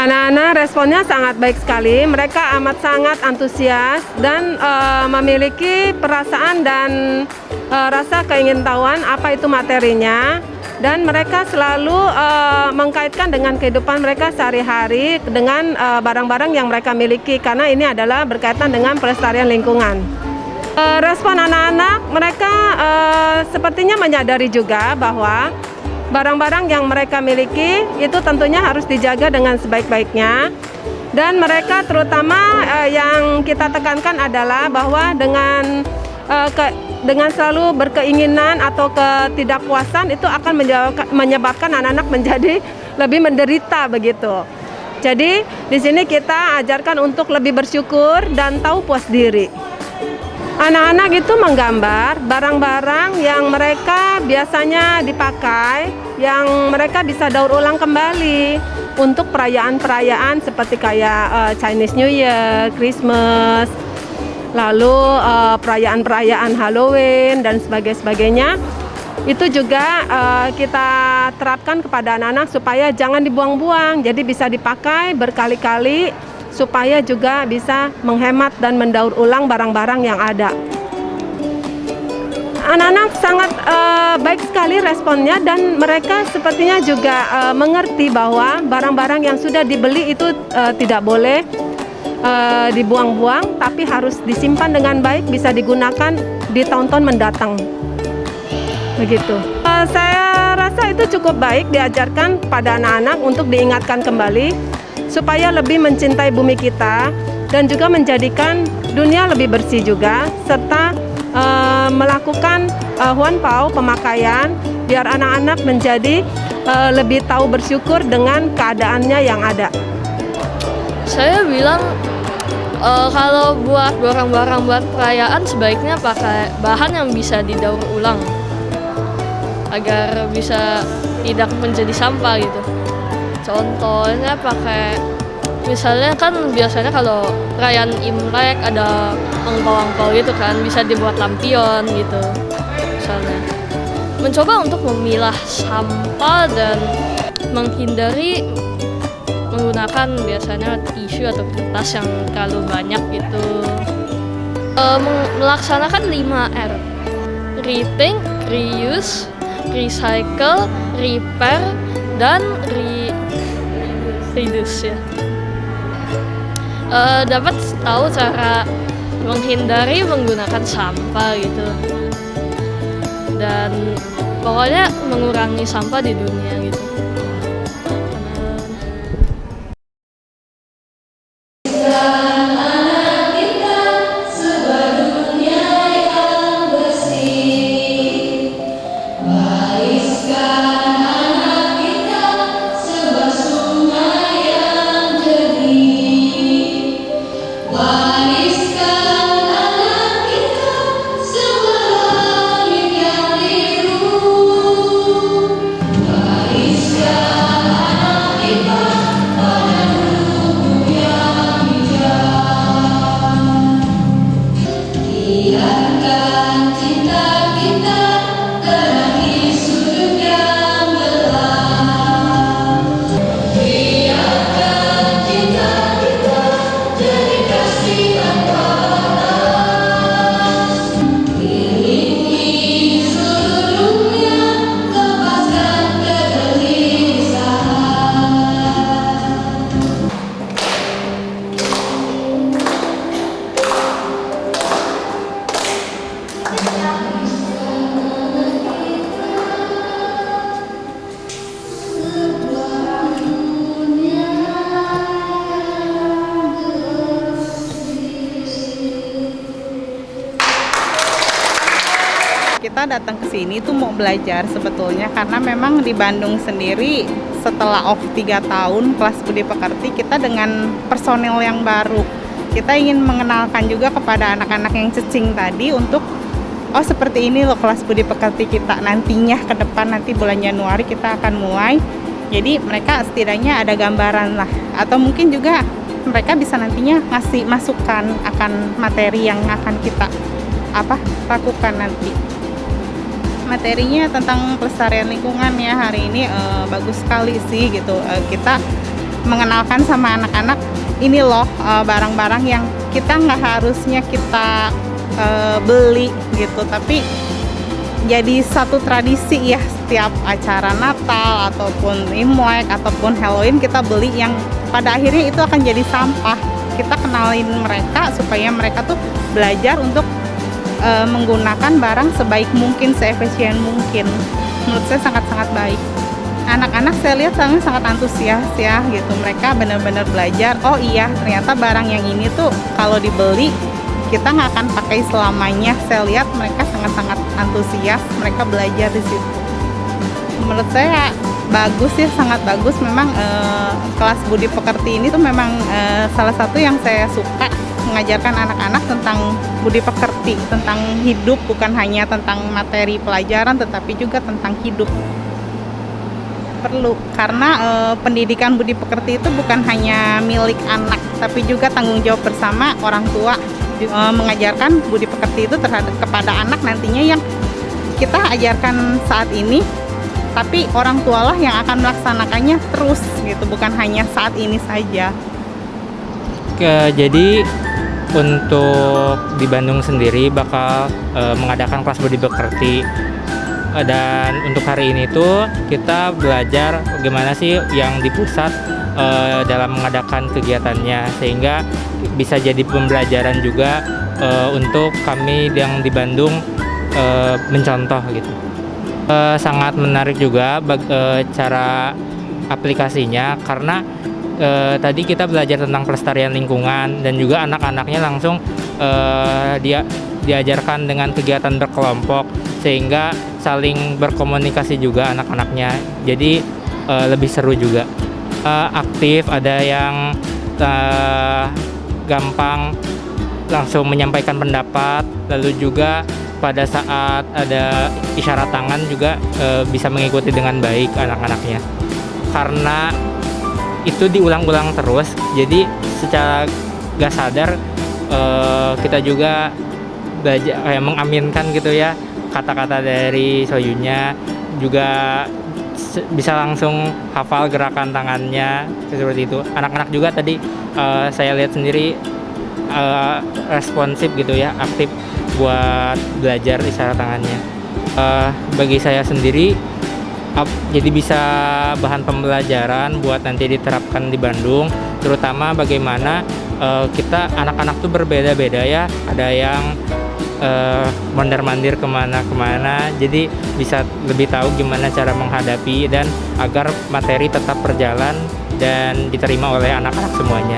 Anak-anak responnya sangat baik sekali. Mereka amat sangat antusias dan memiliki perasaan dan rasa keingintahuan apa itu materinya. Dan mereka selalu mengkaitkan dengan kehidupan mereka sehari-hari dengan barang-barang yang mereka miliki, karena ini adalah berkaitan dengan pelestarian lingkungan. Respon anak-anak, mereka sepertinya menyadari juga bahwa barang-barang yang mereka miliki itu tentunya harus dijaga dengan sebaik-baiknya. Dan mereka terutama yang kita tekankan adalah bahwa dengan selalu berkeinginan atau ketidakpuasan itu akan menyebabkan anak-anak menjadi lebih menderita begitu. Jadi di sini kita ajarkan untuk lebih bersyukur dan tahu puas diri. Anak-anak itu menggambar barang-barang yang mereka biasanya dipakai, yang mereka bisa daur ulang kembali untuk perayaan-perayaan seperti kayak Chinese New Year, Christmas, lalu perayaan-perayaan Halloween dan sebagainya. Itu juga kita terapkan kepada anak-anak supaya jangan dibuang-buang, jadi bisa dipakai berkali-kali supaya juga bisa menghemat dan mendaur ulang barang-barang yang ada. Anak-anak sangat baik sekali responnya, dan mereka sepertinya juga mengerti bahwa barang-barang yang sudah dibeli itu tidak boleh dibuang-buang, tapi harus disimpan dengan baik, bisa digunakan di tahun-tahun mendatang. Begitu. Saya rasa itu cukup baik diajarkan pada anak-anak untuk diingatkan kembali supaya lebih mencintai bumi kita dan juga menjadikan dunia lebih bersih juga, serta melakukan huanpao, pemakaian, biar anak-anak menjadi lebih tahu bersyukur dengan keadaannya yang ada. Saya bilang kalau buat barang-barang buat perayaan sebaiknya pakai bahan yang bisa didaur ulang agar bisa tidak menjadi sampah gitu. Contohnya pakai, misalnya kan biasanya kalau perayaan Imlek ada angpau-angpau gitu kan, bisa dibuat lampion gitu misalnya. Mencoba untuk memilah sampah dan menghindari menggunakan biasanya tisu atau kertas yang terlalu banyak gitu. Melaksanakan 5R: rethink, reuse, recycle, repair, dan reduce ya. Dapat tahu cara menghindari menggunakan sampah gitu, dan pokoknya mengurangi sampah di dunia gitu. Kita datang ke sini tuh mau belajar sebetulnya, karena memang di Bandung sendiri setelah off 3 tahun kelas budi pekerti, kita dengan personil yang baru. Kita ingin mengenalkan juga kepada anak-anak yang cecing tadi untuk oh seperti ini loh kelas budi pekerti kita nantinya ke depan, nanti bulan Januari kita akan mulai. Jadi mereka setidaknya ada gambaran lah, atau mungkin juga mereka bisa nantinya ngasih masukan akan materi yang akan kita lakukan nanti. Materinya tentang pelestarian lingkungan ya hari ini bagus sekali sih gitu. Kita mengenalkan sama anak-anak ini loh barang-barang yang kita nggak harusnya kita beli gitu, tapi jadi satu tradisi ya, setiap acara Natal ataupun Imlek ataupun Halloween kita beli yang pada akhirnya itu akan jadi sampah. Kita kenalin mereka supaya mereka tuh belajar untuk menggunakan barang sebaik mungkin, seefisien mungkin. Menurut saya sangat-sangat baik. Anak-anak saya lihat sangat antusias ya gitu. Mereka benar-benar belajar, oh iya ternyata barang yang ini tuh kalau dibeli kita nggak akan pakai selamanya. Saya lihat mereka sangat-sangat antusias, mereka belajar di situ. Menurut saya bagus ya, sangat bagus. Memang kelas budi pekerti ini tuh memang salah satu yang saya suka, mengajarkan anak-anak tentang budi pekerti, tentang hidup, bukan hanya tentang materi pelajaran tetapi juga tentang hidup. Perlu, karena pendidikan budi pekerti itu bukan hanya milik anak tapi juga tanggung jawab bersama orang tua. Mengajarkan budi pekerti itu kepada anak nantinya yang kita ajarkan saat ini, tapi orang tualah yang akan melaksanakannya terus gitu, bukan hanya saat ini saja. Jadi untuk di Bandung sendiri bakal mengadakan kelas budi pekerti, dan untuk hari ini tuh kita belajar bagaimana sih yang di pusat dalam mengadakan kegiatannya, sehingga bisa jadi pembelajaran juga untuk kami yang di Bandung mencontoh gitu. Sangat menarik juga cara aplikasinya, karena tadi kita belajar tentang pelestarian lingkungan dan juga anak-anaknya langsung diajarkan dengan kegiatan berkelompok, sehingga saling berkomunikasi juga anak-anaknya, jadi lebih seru juga. Aktif, ada yang gampang langsung menyampaikan pendapat, lalu juga pada saat ada isyarat tangan juga bisa mengikuti dengan baik anak-anaknya, karena itu diulang-ulang terus, jadi secara gak sadar kita juga belajar kayak mengaminkan gitu ya kata-kata dari Soyunnya, juga bisa langsung hafal gerakan tangannya seperti itu. Anak-anak juga tadi saya lihat sendiri responsif gitu ya, aktif buat belajar isyarat tangannya. Bagi saya sendiri jadi bisa bahan pembelajaran buat nanti diterapkan di Bandung, terutama bagaimana kita anak-anak tuh berbeda-beda ya, ada yang mondar-mandir kemana-kemana, jadi bisa lebih tahu gimana cara menghadapi dan agar materi tetap berjalan dan diterima oleh anak-anak semuanya.